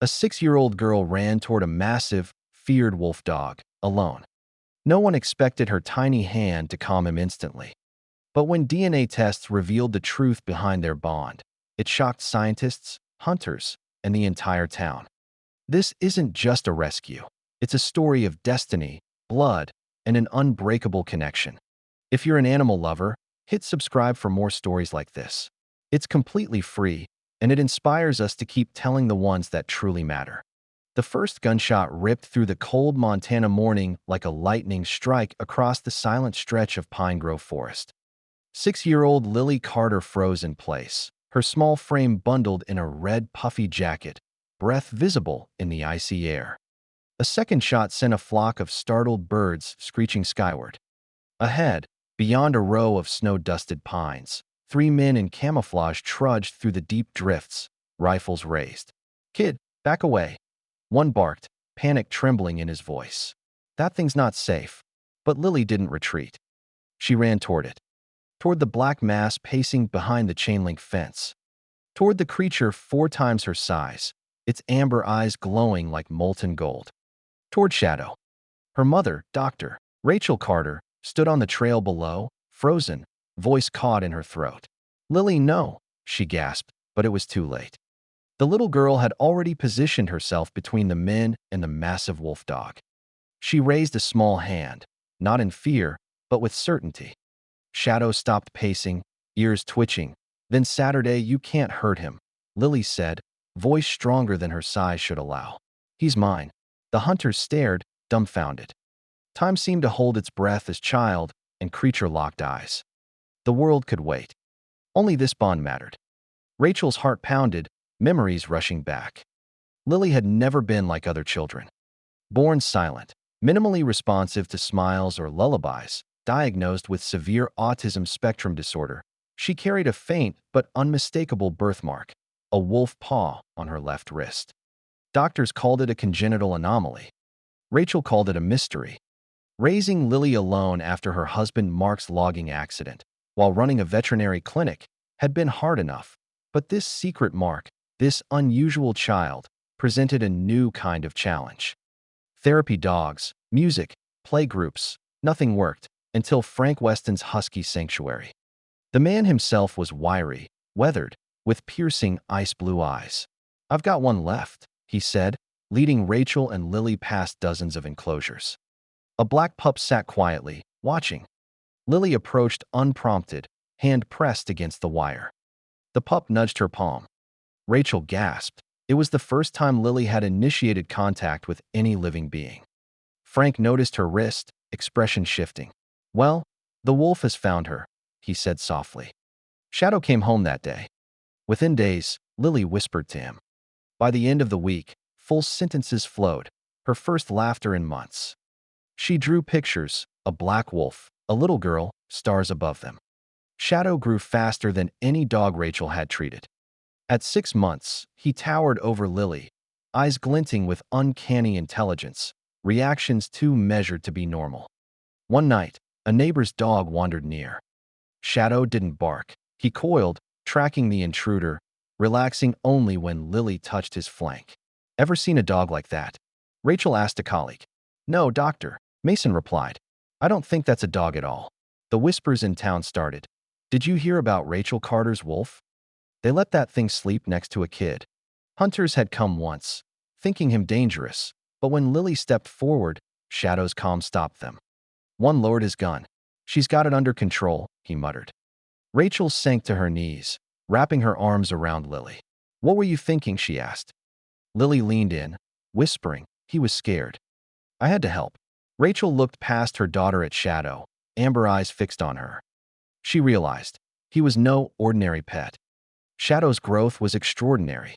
A 6-year-old girl ran toward a massive, feared wolfdog, alone. No one expected her tiny hand to calm him instantly. But when DNA tests revealed the truth behind their bond, it shocked scientists, hunters, and the entire town. This isn't just a rescue. It's a story of destiny, blood, and an unbreakable connection. If you're an animal lover, hit subscribe for more stories like this. It's completely free, and it inspires us to keep telling the ones that truly matter. The first gunshot ripped through the cold Montana morning like a lightning strike across the silent stretch of pine grove forest. 6-year-old Lily Carter froze in place, her small frame bundled in a red puffy jacket, breath visible in the icy air. A second shot sent a flock of startled birds screeching skyward. Ahead, beyond a row of snow-dusted pines, 3 men in camouflage trudged through the deep drifts, rifles raised. "Kid, back away," one barked, panic trembling in his voice. "That thing's not safe." But Lily didn't retreat. She ran toward it. Toward the black mass pacing behind the chain-link fence. Toward the creature 4 times her size, its amber eyes glowing like molten gold. Toward Shadow. Her mother, Dr. Rachel Carter, stood on the trail below, frozen, voice caught in her throat. "Lily, no," she gasped, but it was too late. The little girl had already positioned herself between the men and the massive wolfdog. She raised a small hand, not in fear, but with certainty. Shadow stopped pacing, ears twitching. "Then Saturday, you can't hurt him," Lily said, voice stronger than her size should allow. "He's mine." The hunters stared, dumbfounded. Time seemed to hold its breath as child and creature locked eyes. The world could wait. Only this bond mattered. Rachel's heart pounded, memories rushing back. Lily had never been like other children. Born silent, minimally responsive to smiles or lullabies, diagnosed with severe autism spectrum disorder, she carried a faint but unmistakable birthmark, a wolf paw on her left wrist. Doctors called it a congenital anomaly. Rachel called it a mystery. Raising Lily alone after her husband Mark's logging accident, while running a veterinary clinic, had been hard enough. But this secret Mark, this unusual child, presented a new kind of challenge. Therapy dogs, music, playgroups, nothing worked until Frank Weston's husky sanctuary. The man himself was wiry, weathered, with piercing ice-blue eyes. "I've got one left," he said, leading Rachel and Lily past dozens of enclosures. A black pup sat quietly, watching. Lily approached unprompted, hand pressed against the wire. The pup nudged her palm. Rachel gasped. It was the first time Lily had initiated contact with any living being. Frank noticed her wrist, expression shifting. "Well, the wolf has found her," he said softly. Shadow came home that day. Within days, Lily whispered to him. By the end of the week, full sentences flowed, her first laughter in months. She drew pictures, a black wolf, a little girl, stars above them. Shadow grew faster than any dog Rachel had treated. At 6 months, he towered over Lily, eyes glinting with uncanny intelligence, reactions too measured to be normal. One night, a neighbor's dog wandered near. Shadow didn't bark. He coiled, tracking the intruder, relaxing only when Lily touched his flank. "Ever seen a dog like that?" Rachel asked a colleague. "No, doctor," Mason replied. "I don't think that's a dog at all." The whispers in town started. "Did you hear about Rachel Carter's wolf? They let that thing sleep next to a kid." Hunters had come once, thinking him dangerous, but when Lily stepped forward, Shadow's calm stopped them. One lowered his gun. "She's got it under control," he muttered. Rachel sank to her knees, wrapping her arms around Lily. "What were you thinking?" she asked. Lily leaned in, whispering. He was scared. "I had to help." Rachel looked past her daughter at Shadow, amber eyes fixed on her. She realized he was no ordinary pet. Shadow's growth was extraordinary.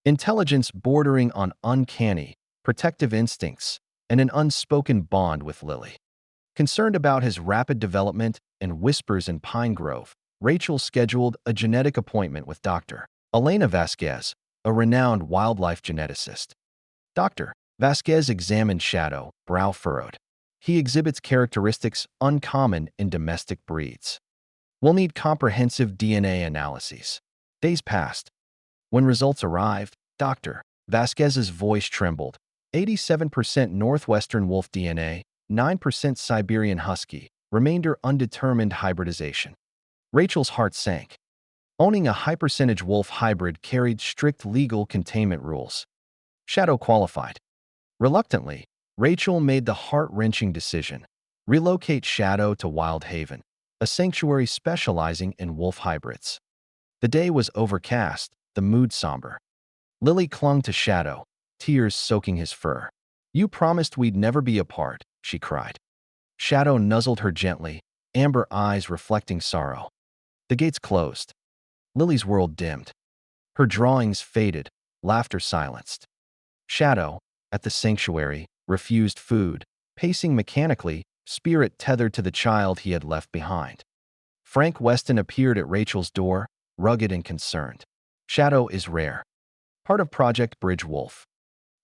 Intelligence bordering on uncanny, protective instincts, and an unspoken bond with Lily. Concerned about his rapid development and whispers in Pine Grove, Rachel scheduled a genetic appointment with Dr. Elena Vasquez, a renowned wildlife geneticist. Dr. Vasquez examined Shadow, brow furrowed. "He exhibits characteristics uncommon in domestic breeds. We'll need comprehensive DNA analyses." Days passed. When results arrived, Dr. Vasquez's voice trembled. 87% Northwestern wolf DNA, 9% Siberian Husky, remainder undetermined hybridization. Rachel's heart sank. Owning a high-percentage wolf hybrid carried strict legal containment rules. Shadow qualified. Reluctantly, Rachel made the heart-wrenching decision: relocate Shadow to Wild Haven, a sanctuary specializing in wolf hybrids. The day was overcast, the mood somber. Lily clung to Shadow, tears soaking his fur. "You promised we'd never be apart," she cried. Shadow nuzzled her gently, amber eyes reflecting sorrow. The gates closed. Lily's world dimmed. Her drawings faded, laughter silenced. Shadow, at the sanctuary, refused food, pacing mechanically, spirit tethered to the child he had left behind. Frank Weston appeared at Rachel's door, rugged and concerned. "Shadow is rare. Part of Project Bridge Wolf.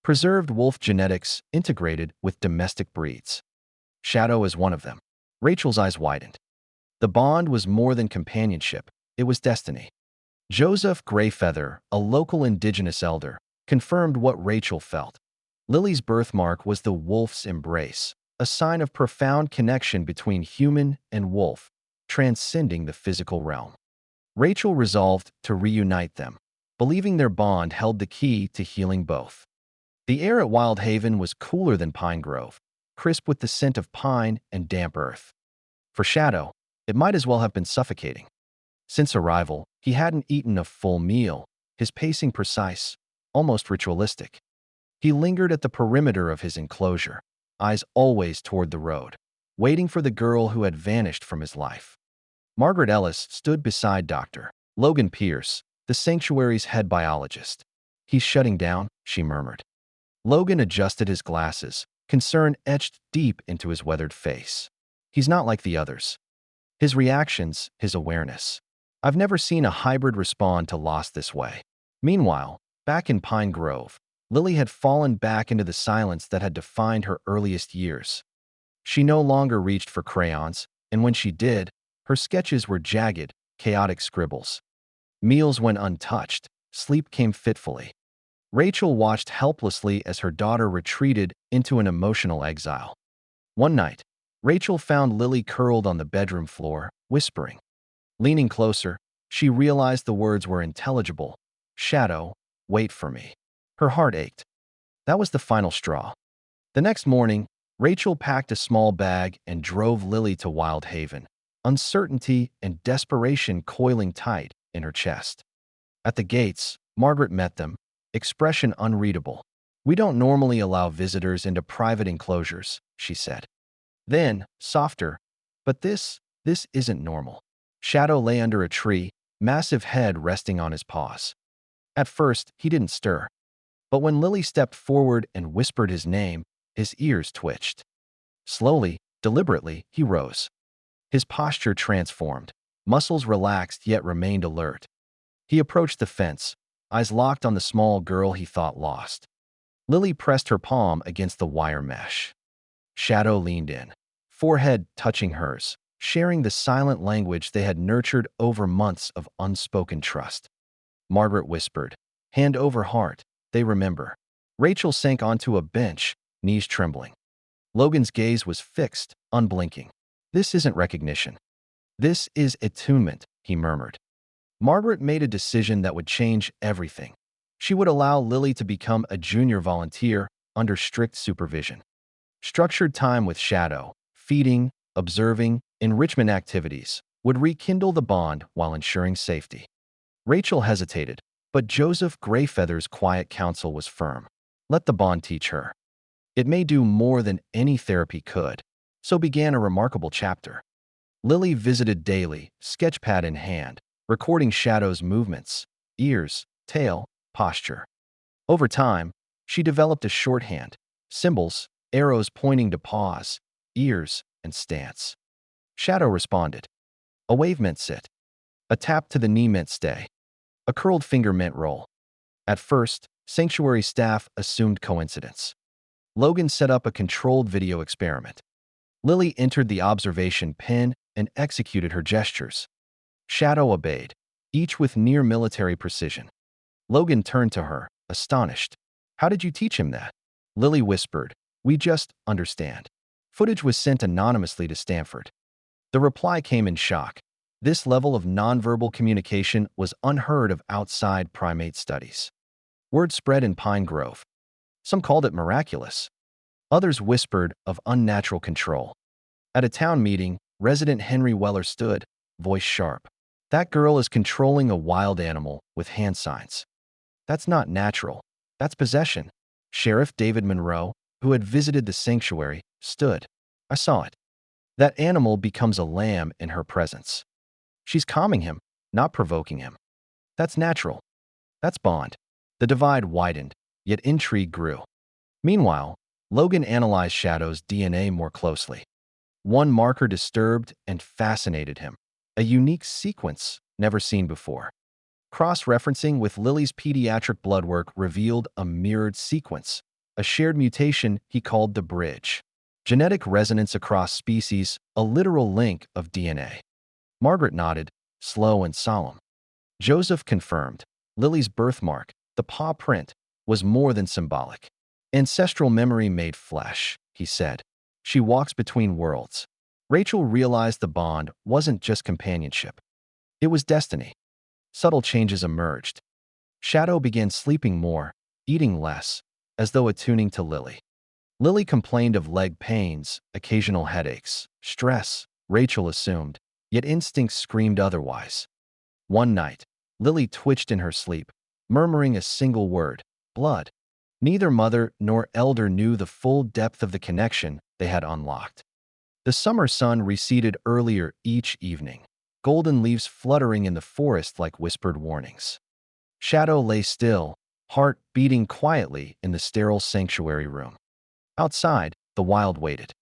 Preserved wolf genetics integrated with domestic breeds. Shadow is one of them." Rachel's eyes widened. The bond was more than companionship, it was destiny. Joseph Greyfeather, a local indigenous elder, confirmed what Rachel felt. Lily's birthmark was the wolf's embrace, a sign of profound connection between human and wolf, transcending the physical realm. Rachel resolved to reunite them, believing their bond held the key to healing both. The air at Wild Haven was cooler than Pine Grove, crisp with the scent of pine and damp earth. For Shadow, it might as well have been suffocating. Since arrival, he hadn't eaten a full meal, his pacing precise, almost ritualistic. He lingered at the perimeter of his enclosure, eyes always toward the road, waiting for the girl who had vanished from his life. Margaret Ellis stood beside Dr. Logan Pierce, the sanctuary's head biologist. "He's shutting down," she murmured. Logan adjusted his glasses, concern etched deep into his weathered face. "He's not like the others. His reactions, his awareness. I've never seen a hybrid respond to loss this way." Meanwhile, back in Pine Grove, Lily had fallen back into the silence that had defined her earliest years. She no longer reached for crayons, and when she did, her sketches were jagged, chaotic scribbles. Meals went untouched, sleep came fitfully. Rachel watched helplessly as her daughter retreated into an emotional exile. One night, Rachel found Lily curled on the bedroom floor, whispering. Leaning closer, she realized the words were intelligible. "Shadow, wait for me." Her heart ached. That was the final straw. The next morning, Rachel packed a small bag and drove Lily to Wild Haven, uncertainty and desperation coiling tight in her chest. At the gates, Margaret met them, expression unreadable. "We don't normally allow visitors into private enclosures," she said. Then, softer, "But this isn't normal." Shadow lay under a tree, massive head resting on his paws. At first, he didn't stir. But when Lily stepped forward and whispered his name, his ears twitched. Slowly, deliberately, he rose. His posture transformed. Muscles relaxed yet remained alert. He approached the fence, eyes locked on the small girl he thought lost. Lily pressed her palm against the wire mesh. Shadow leaned in, forehead touching hers, sharing the silent language they had nurtured over months of unspoken trust. Margaret whispered, hand over heart, they remember. Rachel sank onto a bench, knees trembling. Logan's gaze was fixed, unblinking. "This isn't recognition. This is attunement," he murmured. Margaret made a decision that would change everything. She would allow Lily to become a junior volunteer under strict supervision. Structured time with Shadow, feeding, observing, enrichment activities, would rekindle the bond while ensuring safety. Rachel hesitated, but Joseph Greyfeather's quiet counsel was firm. Let the bond teach her. It may do more than any therapy could. So began a remarkable chapter. Lily visited daily, sketchpad in hand, recording Shadow's movements, ears, tail, posture. Over time, she developed a shorthand, symbols, arrows pointing to paws, ears, and stance. Shadow responded. A wave meant sit. A tap to the knee meant stay. A curled finger meant roll. At first, sanctuary staff assumed coincidence. Logan set up a controlled video experiment. Lily entered the observation pen and executed her gestures. Shadow obeyed, each with near military precision. Logan turned to her, astonished. How did you teach him that? Lily whispered, "We just understand." Footage was sent anonymously to Stanford. The reply came in shock. This level of nonverbal communication was unheard of outside primate studies. Word spread in Pine Grove. Some called it miraculous. Others whispered of unnatural control. At a town meeting, resident Henry Weller stood, voice sharp. "That girl is controlling a wild animal with hand signs. That's not natural. That's possession." Sheriff David Monroe, who had visited the sanctuary, stood. "I saw it. That animal becomes a lamb in her presence. She's calming him, not provoking him. That's natural. That's bond." The divide widened, yet intrigue grew. Meanwhile, Logan analyzed Shadow's DNA more closely. One marker disturbed and fascinated him, a unique sequence never seen before. Cross-referencing with Lily's pediatric blood work revealed a mirrored sequence, a shared mutation he called the bridge. Genetic resonance across species, a literal link of DNA. Margaret nodded, slow and solemn. Joseph confirmed. Lily's birthmark, the paw print, was more than symbolic. "Ancestral memory made flesh," he said. "She walks between worlds." Rachel realized the bond wasn't just companionship. It was destiny. Subtle changes emerged. Shadow began sleeping more, eating less, as though attuning to Lily. Lily complained of leg pains, occasional headaches, stress, Rachel assumed, yet instincts screamed otherwise. One night, Lily twitched in her sleep, murmuring a single word, "blood." Neither mother nor elder knew the full depth of the connection they had unlocked. The summer sun receded earlier each evening, golden leaves fluttering in the forest like whispered warnings. Shadow lay still, heart beating quietly in the sterile sanctuary room. Outside, the wild waited.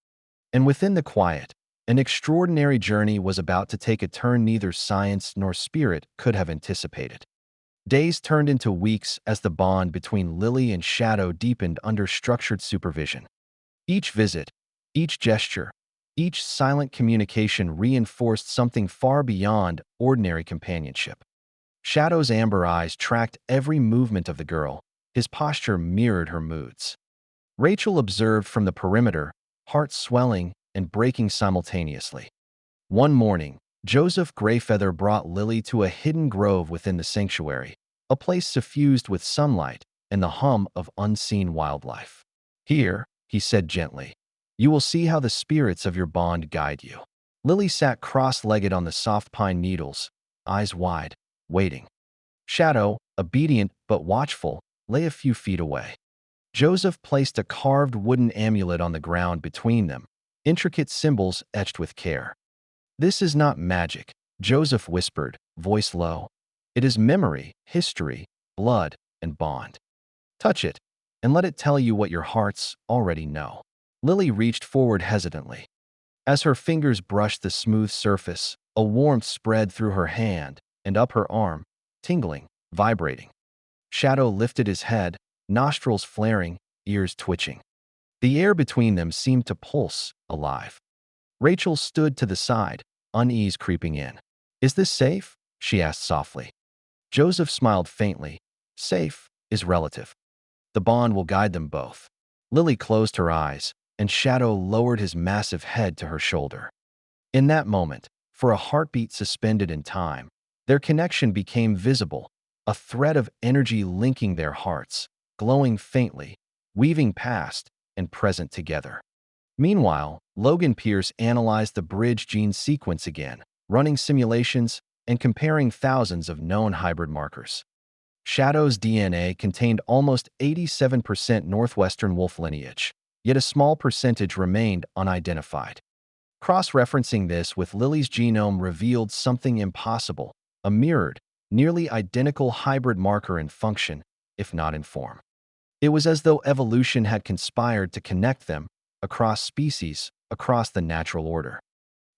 And within the quiet, an extraordinary journey was about to take a turn neither science nor spirit could have anticipated. Days turned into weeks as the bond between Lily and Shadow deepened under structured supervision. Each visit, each gesture, each silent communication reinforced something far beyond ordinary companionship. Shadow's amber eyes tracked every movement of the girl. His posture mirrored her moods. Rachel observed from the perimeter, heart swelling and breaking simultaneously. One morning, Joseph Greyfeather brought Lily to a hidden grove within the sanctuary, a place suffused with sunlight and the hum of unseen wildlife. "Here," he said gently, "you will see how the spirits of your bond guide you." Lily sat cross-legged on the soft pine needles, eyes wide, waiting. Shadow, obedient but watchful, lay a few feet away. Joseph placed a carved wooden amulet on the ground between them, intricate symbols etched with care. "This is not magic," Joseph whispered, voice low. "It is memory, history, blood, and bond. Touch it, and let it tell you what your hearts already know." Lily reached forward hesitantly. As her fingers brushed the smooth surface, a warmth spread through her hand and up her arm, tingling, vibrating. Shadow lifted his head, nostrils flaring, ears twitching. The air between them seemed to pulse, alive. Rachel stood to the side, unease creeping in. "Is this safe?" she asked softly. Joseph smiled faintly. "Safe is relative. The bond will guide them both." Lily closed her eyes, and Shadow lowered his massive head to her shoulder. In that moment, for a heartbeat suspended in time, their connection became visible, a thread of energy linking their hearts, glowing faintly, weaving past and present together. Meanwhile, Logan Pierce analyzed the bridge gene sequence again, running simulations and comparing thousands of known hybrid markers. Shadow's DNA contained almost 87% Northwestern wolf lineage, yet a small percentage remained unidentified. Cross-referencing this with Lily's genome revealed something impossible, a mirrored, nearly identical hybrid marker in function, if not in form. It was as though evolution had conspired to connect them, across species, across the natural order.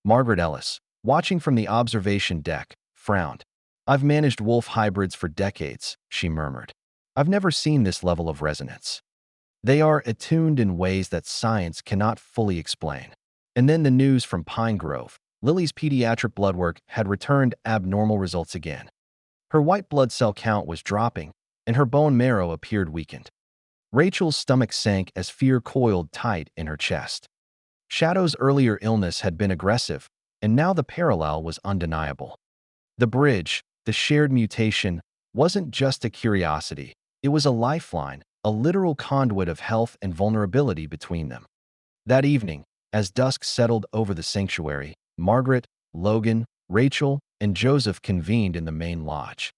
Margaret Ellis, watching from the observation deck, frowned. "I've managed wolf hybrids for decades," she murmured. "I've never seen this level of resonance. They are attuned in ways that science cannot fully explain." And then the news from Pine Grove. Lily's pediatric blood work had returned abnormal results again. Her white blood cell count was dropping, and her bone marrow appeared weakened. Rachel's stomach sank as fear coiled tight in her chest. Shadow's earlier illness had been aggressive, and now the parallel was undeniable. The bridge, the shared mutation, wasn't just a curiosity. It was a lifeline, a literal conduit of health and vulnerability between them. That evening, as dusk settled over the sanctuary, Margaret, Logan, Rachel, and Joseph convened in the main lodge.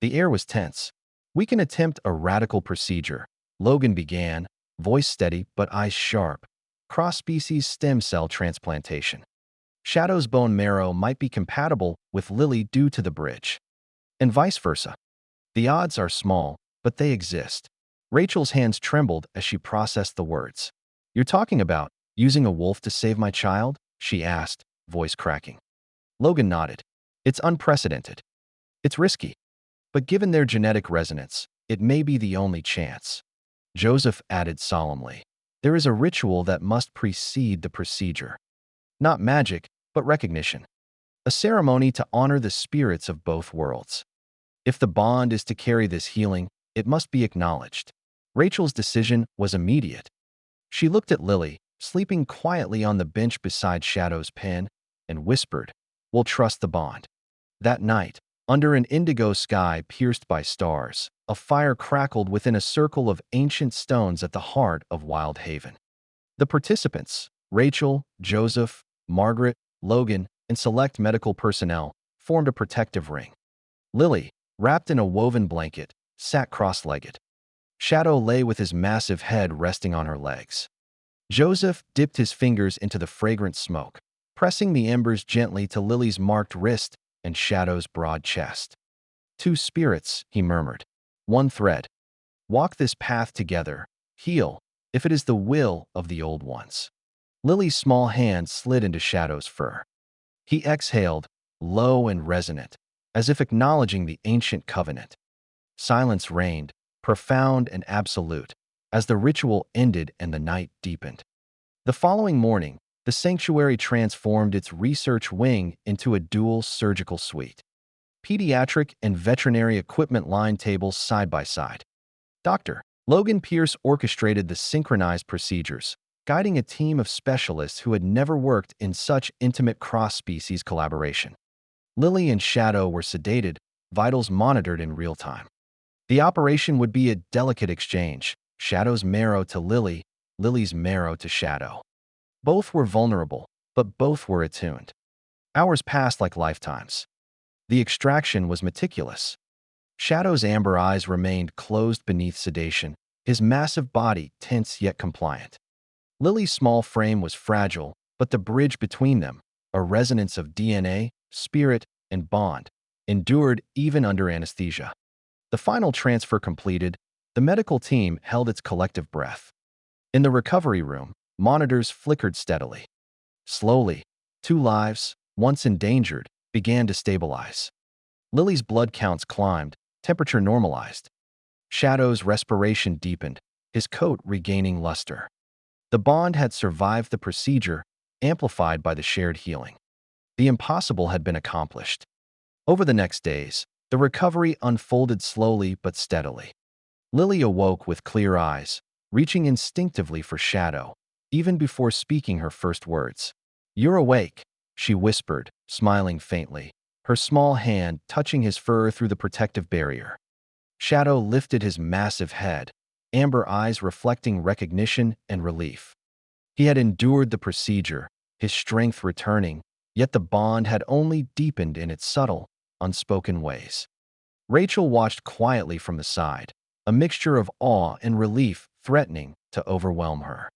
The air was tense. "We can attempt a radical procedure," Logan began, voice steady but eyes sharp. "Cross-species stem cell transplantation. Shadow's bone marrow might be compatible with Lily due to the bridge. And vice versa. The odds are small, but they exist." Rachel's hands trembled as she processed the words. "You're talking about using a wolf to save my child?" she asked, voice cracking. Logan nodded. "It's unprecedented. It's risky. But given their genetic resonance, it may be the only chance." Joseph added solemnly, "There is a ritual that must precede the procedure. Not magic, but recognition. A ceremony to honor the spirits of both worlds. If the bond is to carry this healing, it must be acknowledged." Rachel's decision was immediate. She looked at Lily, sleeping quietly on the bench beside Shadow's pen, and whispered, "We'll trust the bond." That night, under an indigo sky pierced by stars, a fire crackled within a circle of ancient stones at the heart of Wild Haven. The participants, Rachel, Joseph, Margaret, Logan, and select medical personnel, formed a protective ring. Lily, wrapped in a woven blanket, sat cross-legged. Shadow lay with his massive head resting on her legs. Joseph dipped his fingers into the fragrant smoke, pressing the embers gently to Lily's marked wrist and Shadow's broad chest. "Two spirits," he murmured. "One thread. Walk this path together. Heal, if it is the will of the old ones." Lily's small hand slid into Shadow's fur. He exhaled, low and resonant, as if acknowledging the ancient covenant. Silence reigned, profound and absolute, as the ritual ended and the night deepened. The following morning, the sanctuary transformed its research wing into a dual surgical suite. Pediatric and veterinary equipment lined tables side by side. Dr. Logan Pierce orchestrated the synchronized procedures, guiding a team of specialists who had never worked in such intimate cross-species collaboration. Lily and Shadow were sedated, vitals monitored in real time. The operation would be a delicate exchange, Shadow's marrow to Lily, Lily's marrow to Shadow. Both were vulnerable, but both were attuned. Hours passed like lifetimes. The extraction was meticulous. Shadow's amber eyes remained closed beneath sedation, his massive body tense yet compliant. Lily's small frame was fragile, but the bridge between them, a resonance of DNA, spirit, and bond, endured even under anesthesia. The final transfer completed, the medical team held its collective breath. In the recovery room, monitors flickered steadily. Slowly, two lives, once endangered, began to stabilize. Lily's blood counts climbed, temperature normalized. Shadow's respiration deepened, his coat regaining luster. The bond had survived the procedure, amplified by the shared healing. The impossible had been accomplished. Over the next days, the recovery unfolded slowly but steadily. Lily awoke with clear eyes, reaching instinctively for Shadow, even before speaking her first words. "You're awake," she whispered, smiling faintly, her small hand touching his fur through the protective barrier. Shadow lifted his massive head, amber eyes reflecting recognition and relief. He had endured the procedure, his strength returning, yet the bond had only deepened in its subtle, unspoken ways. Rachel watched quietly from the side, a mixture of awe and relief threatening to overwhelm her.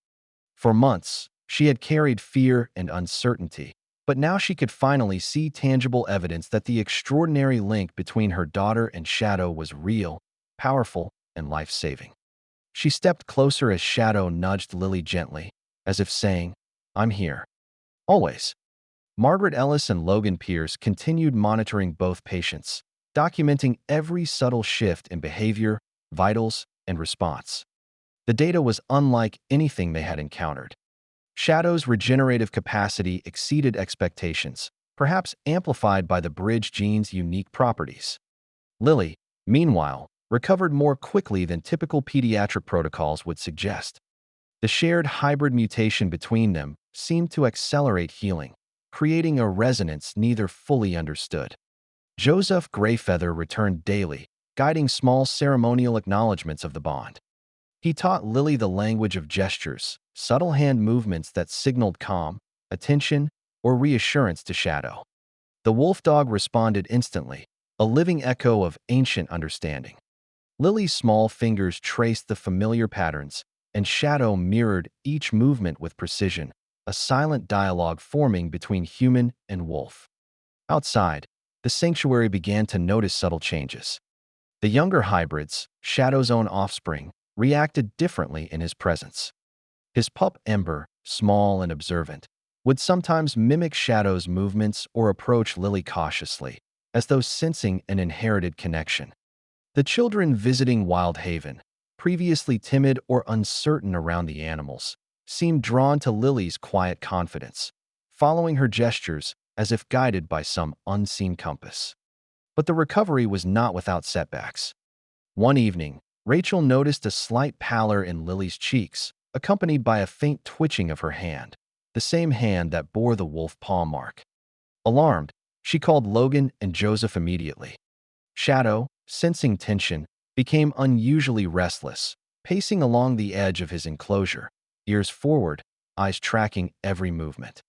For months, she had carried fear and uncertainty, but now she could finally see tangible evidence that the extraordinary link between her daughter and Shadow was real, powerful, and life-saving. She stepped closer as Shadow nudged Lily gently, as if saying, "I'm here. Always." Margaret Ellis and Logan Pierce continued monitoring both patients, documenting every subtle shift in behavior, vitals, and response. The data was unlike anything they had encountered. Shadow's regenerative capacity exceeded expectations, perhaps amplified by the bridge gene's unique properties. Lily, meanwhile, recovered more quickly than typical pediatric protocols would suggest. The shared hybrid mutation between them seemed to accelerate healing, creating a resonance neither fully understood. Joseph Greyfeather returned daily, guiding small ceremonial acknowledgments of the bond. He taught Lily the language of gestures, subtle hand movements that signaled calm, attention, or reassurance to Shadow. The Wolfdog responded instantly, a living echo of ancient understanding. Lily's small fingers traced the familiar patterns, and Shadow mirrored each movement with precision, a silent dialogue forming between human and wolf. Outside, the sanctuary began to notice subtle changes. The younger hybrids, Shadow's own offspring, reacted differently in his presence. His pup Ember, small and observant, would sometimes mimic Shadow's movements or approach Lily cautiously, as though sensing an inherited connection. The children visiting Wild Haven, previously timid or uncertain around the animals, seemed drawn to Lily's quiet confidence, following her gestures as if guided by some unseen compass. But the recovery was not without setbacks. One evening, Rachel noticed a slight pallor in Lily's cheeks, accompanied by a faint twitching of her hand, the same hand that bore the wolf paw mark. Alarmed, she called Logan and Joseph immediately. Shadow, sensing tension, became unusually restless, pacing along the edge of his enclosure, ears forward, eyes tracking every movement.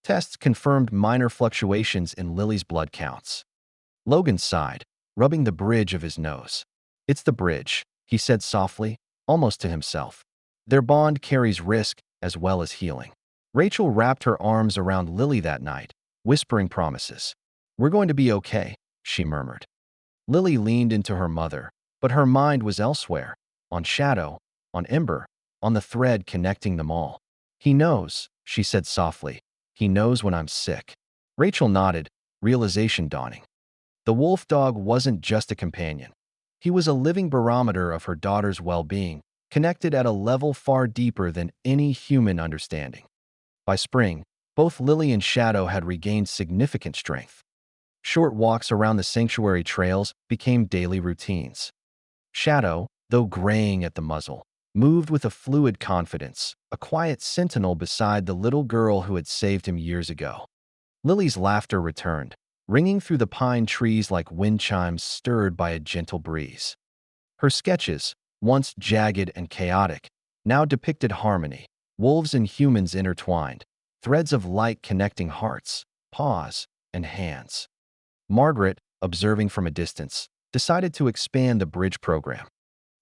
Tests confirmed minor fluctuations in Lily's blood counts. Logan sighed, rubbing the bridge of his nose. "It's the bridge," he said softly, almost to himself. "Their bond carries risk as well as healing." Rachel wrapped her arms around Lily that night, whispering promises. "We're going to be okay," she murmured. Lily leaned into her mother, but her mind was elsewhere, on Shadow, on Ember, on the thread connecting them all. "He knows," she said softly. "He knows when I'm sick." Rachel nodded, realization dawning. The wolf dog wasn't just a companion. He was a living barometer of her daughter's well-being, connected at a level far deeper than any human understanding. By spring, both Lily and Shadow had regained significant strength. Short walks around the sanctuary trails became daily routines. Shadow, though graying at the muzzle, moved with a fluid confidence, a quiet sentinel beside the little girl who had saved him years ago. Lily's laughter returned, ringing through the pine trees like wind chimes stirred by a gentle breeze. Her sketches, once jagged and chaotic, now depicted harmony, wolves and humans intertwined, threads of light connecting hearts, paws, and hands. Margaret, observing from a distance, decided to expand the bridge program.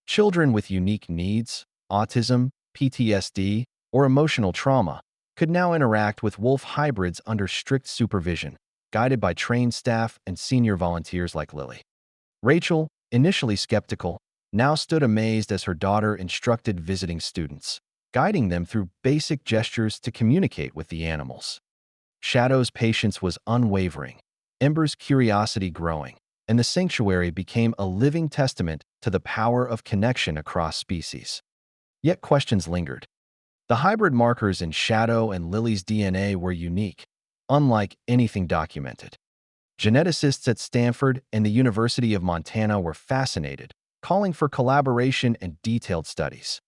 Children with unique needs, autism, PTSD, or emotional trauma could now interact with wolf hybrids under strict supervision, guided by trained staff and senior volunteers like Lily. Rachel, initially skeptical, now stood amazed as her daughter instructed visiting students, guiding them through basic gestures to communicate with the animals. Shadow's patience was unwavering, Ember's curiosity growing, and the sanctuary became a living testament to the power of connection across species. Yet questions lingered. The hybrid markers in Shadow and Lily's DNA were unique, unlike anything documented. Geneticists at Stanford and the University of Montana were fascinated, calling for collaboration and detailed studies.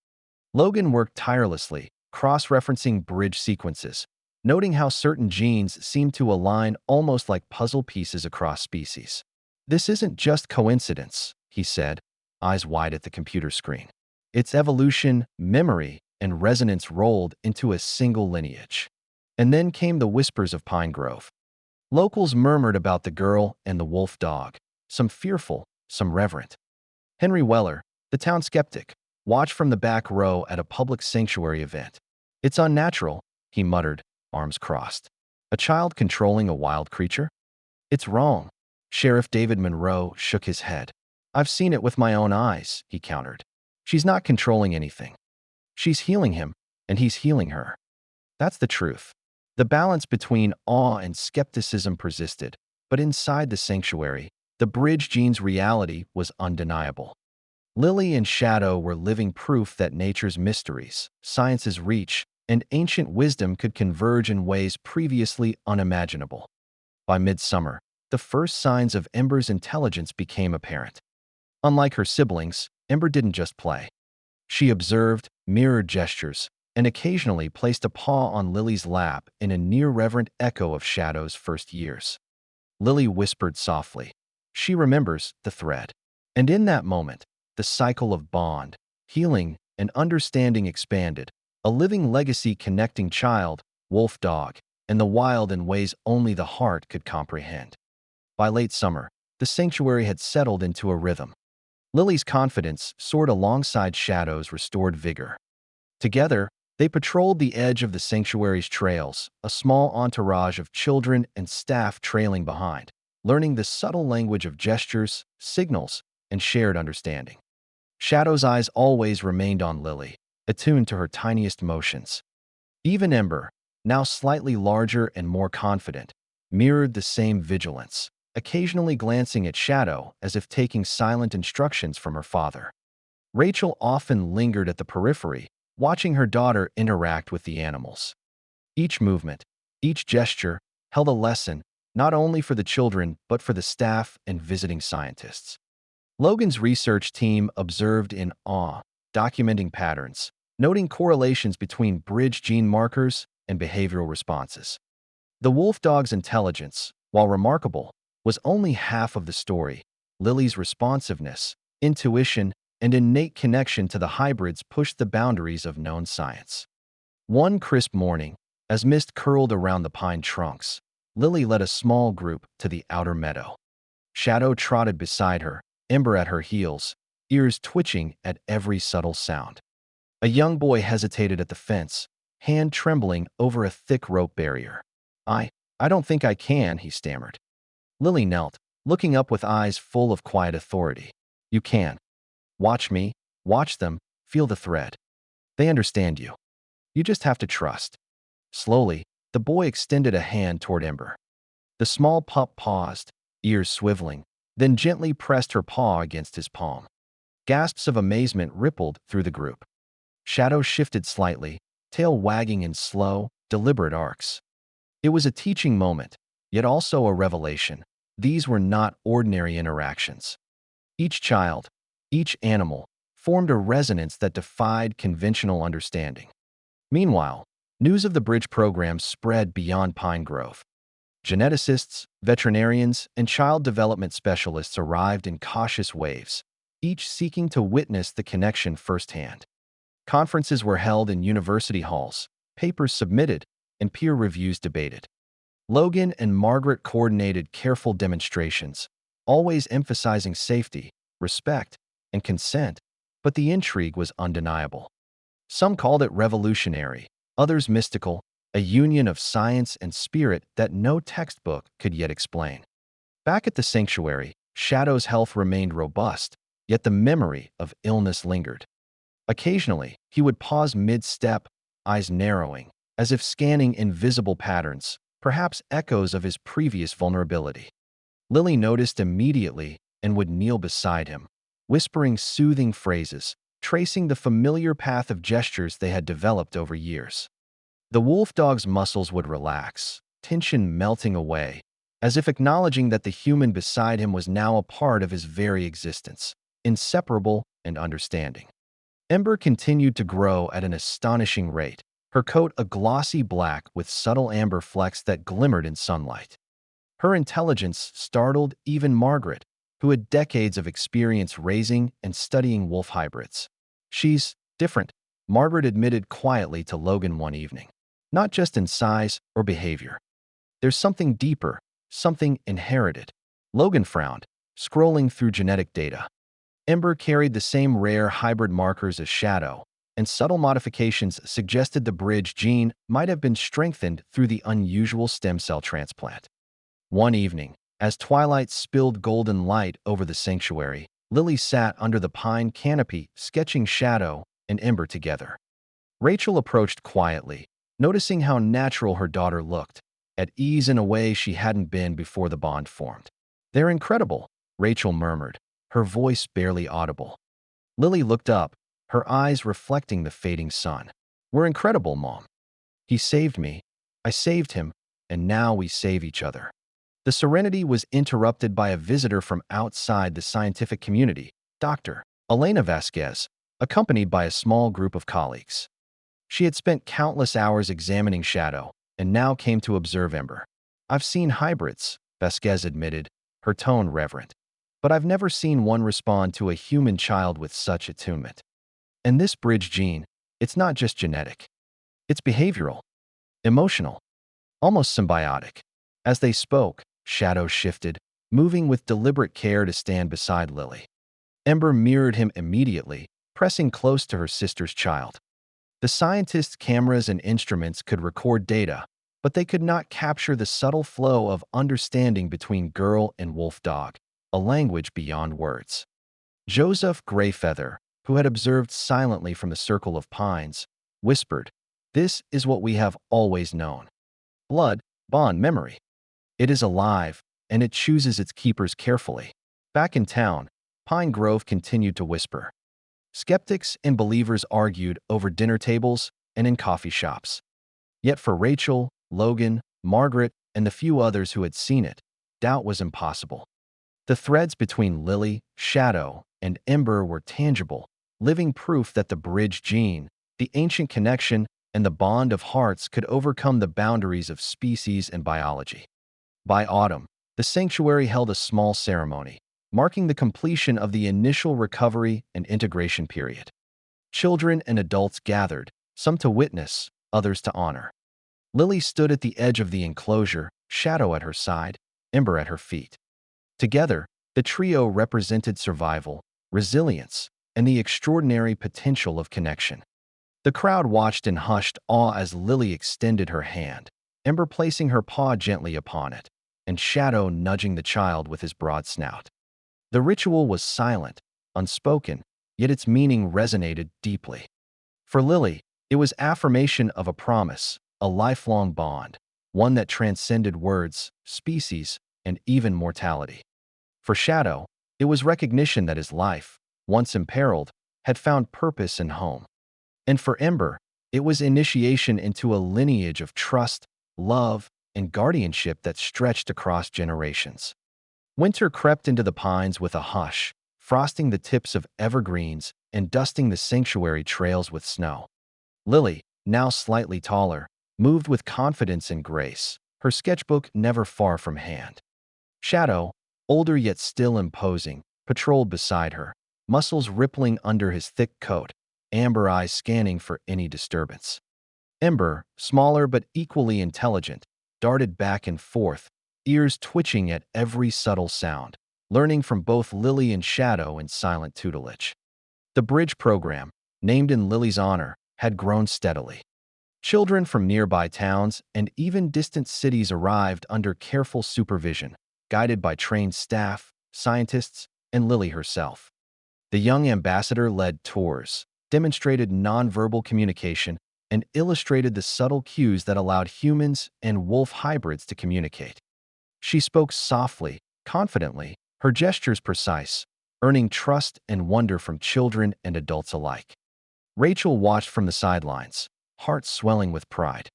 Logan worked tirelessly, cross-referencing bridge sequences, noting how certain genes seemed to align almost like puzzle pieces across species. "This isn't just coincidence," he said, eyes wide at the computer screen. "It's evolution, memory, and resonance rolled into a single lineage." And then came the whispers of Pine Grove. Locals murmured about the girl and the wolf dog, some fearful, some reverent. Henry Weller, the town skeptic, watched from the back row at a public sanctuary event. "It's unnatural," he muttered, arms crossed. "A child controlling a wild creature? It's wrong." Sheriff David Monroe shook his head. "I've seen it with my own eyes," he countered. "She's not controlling anything. She's healing him, and he's healing her." That's the truth. The balance between awe and skepticism persisted, but inside the sanctuary, the bridge gene's reality was undeniable. Lily and Shadow were living proof that nature's mysteries, science's reach, and ancient wisdom could converge in ways previously unimaginable. By midsummer, the first signs of Ember's intelligence became apparent. Unlike her siblings, Ember didn't just play. She observed, mirrored gestures, and occasionally placed a paw on Lily's lap in a near-reverent echo of Shadow's first years. Lily whispered softly. She remembers the thread. And in that moment, the cycle of bond, healing, and understanding expanded, a living legacy connecting child, Wolfdog, and the wild in ways only the heart could comprehend. By late summer, the sanctuary had settled into a rhythm. Lily's confidence soared alongside Shadow's restored vigor. Together, they patrolled the edge of the sanctuary's trails, a small entourage of children and staff trailing behind, learning the subtle language of gestures, signals, and shared understanding. Shadow's eyes always remained on Lily, attuned to her tiniest motions. Even Ember, now slightly larger and more confident, mirrored the same vigilance, occasionally glancing at Shadow as if taking silent instructions from her father. Rachel often lingered at the periphery, watching her daughter interact with the animals. Each movement, each gesture, held a lesson, not only for the children but for the staff and visiting scientists. Logan's research team observed in awe, documenting patterns, noting correlations between bridge gene markers and behavioral responses. The Wolfdog's intelligence, while remarkable, was only half of the story. Lily's responsiveness, intuition, and innate connection to the hybrids pushed the boundaries of known science. One crisp morning, as mist curled around the pine trunks, Lily led a small group to the outer meadow. Shadow trotted beside her, Ember at her heels, ears twitching at every subtle sound. A young boy hesitated at the fence, hand trembling over a thick rope barrier. I don't think I can," he stammered. Lily knelt, looking up with eyes full of quiet authority. "You can. Watch me, watch them, feel the thread. They understand you. You just have to trust." Slowly, the boy extended a hand toward Ember. The small pup paused, ears swiveling, then gently pressed her paw against his palm. Gasps of amazement rippled through the group. Shadow shifted slightly, tail wagging in slow, deliberate arcs. It was a teaching moment, yet also a revelation. These were not ordinary interactions. Each child, each animal, formed a resonance that defied conventional understanding. Meanwhile, news of the bridge program spread beyond Pine Grove. Geneticists, veterinarians, and child development specialists arrived in cautious waves, each seeking to witness the connection firsthand. Conferences were held in university halls, papers submitted, and peer reviews debated. Logan and Margaret coordinated careful demonstrations, always emphasizing safety, respect, and consent, but the intrigue was undeniable. Some called it revolutionary, others mystical, a union of science and spirit that no textbook could yet explain. Back at the sanctuary, Shadow's health remained robust, yet the memory of illness lingered. Occasionally, he would pause mid-step, eyes narrowing, as if scanning invisible patterns, perhaps echoes of his previous vulnerability. Lily noticed immediately and would kneel beside him, whispering soothing phrases, tracing the familiar path of gestures they had developed over years. The Wolfdog's muscles would relax, tension melting away, as if acknowledging that the human beside him was now a part of his very existence, inseparable and understanding. Ember continued to grow at an astonishing rate, her coat a glossy black with subtle amber flecks that glimmered in sunlight. Her intelligence startled even Margaret, who had decades of experience raising and studying wolf hybrids. "She's different," Margaret admitted quietly to Logan one evening. "Not just in size or behavior. There's something deeper, something inherited." Logan frowned, scrolling through genetic data. Ember carried the same rare hybrid markers as Shadow, and subtle modifications suggested the bridge gene might have been strengthened through the unusual stem cell transplant. One evening, as twilight spilled golden light over the sanctuary, Lily sat under the pine canopy, sketching Shadow and Ember together. Rachel approached quietly, noticing how natural her daughter looked, at ease in a way she hadn't been before the bond formed. "They're incredible," Rachel murmured, her voice barely audible. Lily looked up, her eyes reflecting the fading sun. "We're incredible, Mom. He saved me, I saved him, and now we save each other." The serenity was interrupted by a visitor from outside the scientific community, Dr. Elena Vasquez, accompanied by a small group of colleagues. She had spent countless hours examining Shadow and now came to observe Ember. "I've seen hybrids," Vasquez admitted, her tone reverent. "But I've never seen one respond to a human child with such attunement. And this bridge gene, it's not just genetic. It's behavioral, emotional, almost symbiotic." As they spoke, Shadow shifted, moving with deliberate care to stand beside Lily. Ember mirrored him immediately, pressing close to her sister's child. The scientists' cameras and instruments could record data, but they could not capture the subtle flow of understanding between girl and Wolfdog, a language beyond words. Joseph Greyfeather, who had observed silently from the circle of pines, whispered, "This is what we have always known. Blood, bond memory. It is alive, and it chooses its keepers carefully." Back in town, Pine Grove continued to whisper. Skeptics and believers argued over dinner tables and in coffee shops. Yet for Rachel, Logan, Margaret, and the few others who had seen it, doubt was impossible. The threads between Lily, Shadow, and Ember were tangible, living proof that the bridge gene, the ancient connection, and the bond of hearts could overcome the boundaries of species and biology. By autumn, the sanctuary held a small ceremony, marking the completion of the initial recovery and integration period. Children and adults gathered, some to witness, others to honor. Lily stood at the edge of the enclosure, Shadow at her side, Ember at her feet. Together, the trio represented survival, resilience, and the extraordinary potential of connection. The crowd watched in hushed awe as Lily extended her hand, Ember placing her paw gently upon it, and Shadow nudging the child with his broad snout. The ritual was silent, unspoken, yet its meaning resonated deeply. For Lily, it was affirmation of a promise, a lifelong bond, one that transcended words, species, and even mortality. For Shadow, it was recognition that his life, once imperiled, had found purpose and home. And for Ember, it was initiation into a lineage of trust, love, and guardianship that stretched across generations. Winter crept into the pines with a hush, frosting the tips of evergreens and dusting the sanctuary trails with snow. Lily, now slightly taller, moved with confidence and grace, her sketchbook never far from hand. Shadow, older yet still imposing, patrolled beside her, muscles rippling under his thick coat, amber eyes scanning for any disturbance. Ember, smaller but equally intelligent, darted back and forth, ears twitching at every subtle sound, learning from both Lily and Shadow in silent tutelage. The bridge program, named in Lily's honor, had grown steadily. Children from nearby towns and even distant cities arrived under careful supervision, guided by trained staff, scientists, and Lily herself. The young ambassador led tours, demonstrated nonverbal communication, and illustrated the subtle cues that allowed humans and wolf hybrids to communicate. She spoke softly, confidently, her gestures precise, earning trust and wonder from children and adults alike. Rachel watched from the sidelines, heart swelling with pride.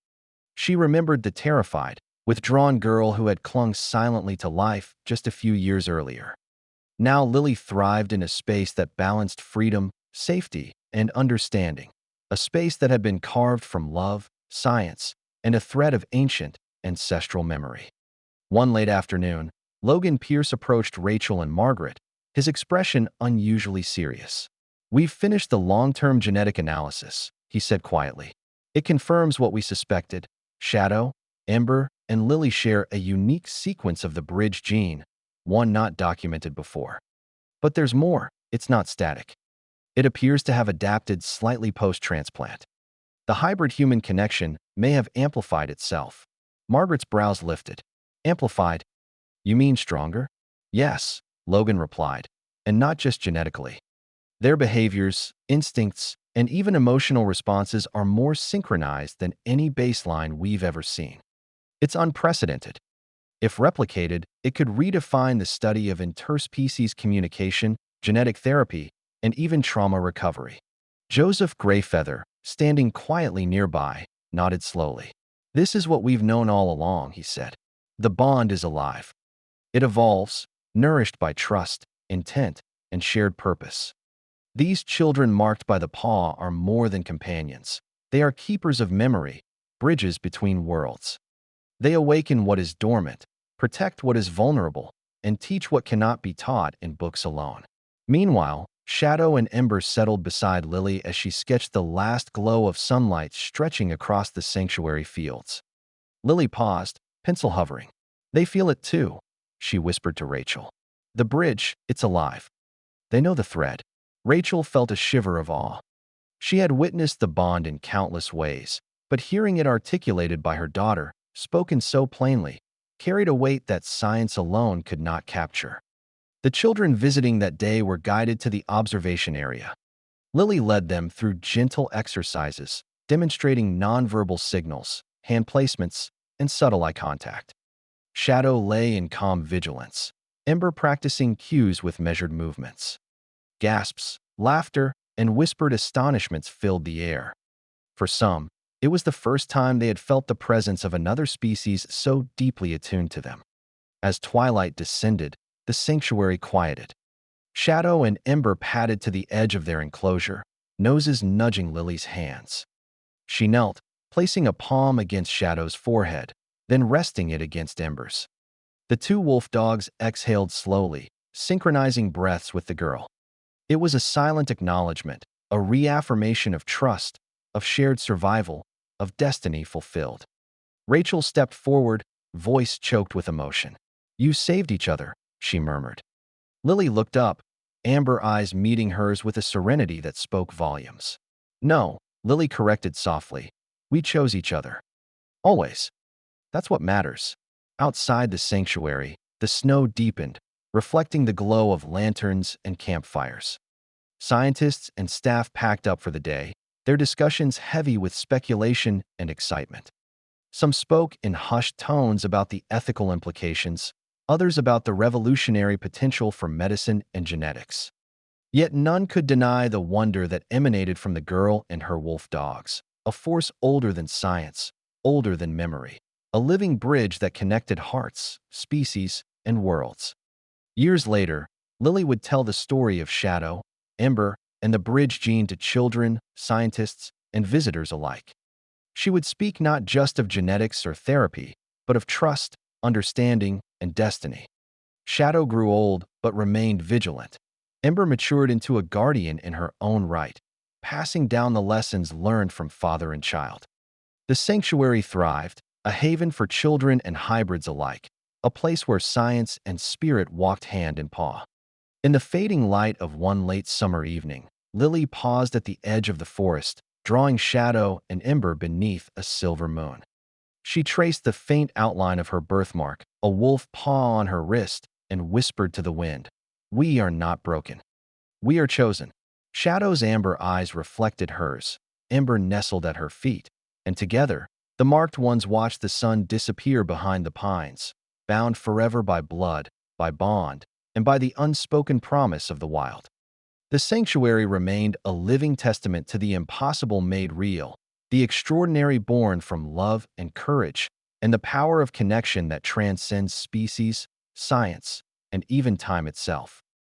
She remembered the terrified, withdrawn girl who had clung silently to life just a few years earlier. Now Lily thrived in a space that balanced freedom, safety, and understanding, a space that had been carved from love, science, and a thread of ancient, ancestral memory. One late afternoon, Logan Pierce approached Rachel and Margaret, his expression unusually serious. "We've finished the long-term genetic analysis," he said quietly. "It confirms what we suspected. Shadow, Ember, and Lily share a unique sequence of the bridge gene, one not documented before. But there's more. It's not static. It appears to have adapted slightly post-transplant. The hybrid-human connection may have amplified itself." Margaret's brows lifted. "Amplified? You mean stronger?" "Yes," Logan replied, "and not just genetically. Their behaviors, instincts, and even emotional responses are more synchronized than any baseline we've ever seen. It's unprecedented. If replicated, it could redefine the study of interspecies communication, genetic therapy, and even trauma recovery." Joseph Greyfeather, standing quietly nearby, nodded slowly. "This is what we've known all along," he said. "The bond is alive. It evolves, nourished by trust, intent, and shared purpose. These children marked by the paw are more than companions. They are keepers of memory, bridges between worlds. They awaken what is dormant, protect what is vulnerable, and teach what cannot be taught in books alone. Meanwhile, Shadow and Ember settled beside Lily as she sketched the last glow of sunlight stretching across the sanctuary fields. Lily paused, pencil hovering. "They feel it too," she whispered to Rachel. "The bridge, it's alive. They know the thread." Rachel felt a shiver of awe. She had witnessed the bond in countless ways, but hearing it articulated by her daughter, spoken so plainly, carried a weight that science alone could not capture. The children visiting that day were guided to the observation area. Lily led them through gentle exercises, demonstrating nonverbal signals, hand placements, and subtle eye contact. Shadow lay in calm vigilance, Ember practicing cues with measured movements. Gasps, laughter, and whispered astonishments filled the air. For some, it was the first time they had felt the presence of another species so deeply attuned to them. As twilight descended, the sanctuary quieted. Shadow and Ember padded to the edge of their enclosure, noses nudging Lily's hands. She knelt, placing a palm against Shadow's forehead, then resting it against Ember's. The two wolf dogs exhaled slowly, synchronizing breaths with the girl. It was a silent acknowledgement, a reaffirmation of trust, of shared survival, of destiny fulfilled. Rachel stepped forward, voice choked with emotion. "You saved each other," she murmured. Lily looked up, amber eyes meeting hers with a serenity that spoke volumes. "No," Lily corrected softly. "We chose each other. Always. That's what matters." Outside the sanctuary, the snow deepened, reflecting the glow of lanterns and campfires. Scientists and staff packed up for the day, their discussions heavy with speculation and excitement. Some spoke in hushed tones about the ethical implications, others about the revolutionary potential for medicine and genetics. Yet none could deny the wonder that emanated from the girl and her wolf dogs, a force older than science, older than memory, a living bridge that connected hearts, species, and worlds. Years later, Lily would tell the story of Shadow, Ember, and the bridge gene to children, scientists, and visitors alike. She would speak not just of genetics or therapy, but of trust, understanding, and destiny. Shadow grew old, but remained vigilant. Ember matured into a guardian in her own right, passing down the lessons learned from father and child. The sanctuary thrived, a haven for children and hybrids alike, a place where science and spirit walked hand in paw. In the fading light of one late summer evening, Lily paused at the edge of the forest, drawing Shadow and Ember beneath a silver moon. She traced the faint outline of her birthmark, a wolf paw on her wrist, and whispered to the wind, "We are not broken. We are chosen." Shadow's amber eyes reflected hers, Ember nestled at her feet, and together, the marked ones watched the sun disappear behind the pines, bound forever by blood, by bond, and by the unspoken promise of the wild. The sanctuary remained a living testament to the impossible made real, the extraordinary born from love and courage, and the power of connection that transcends species, science, and even time itself.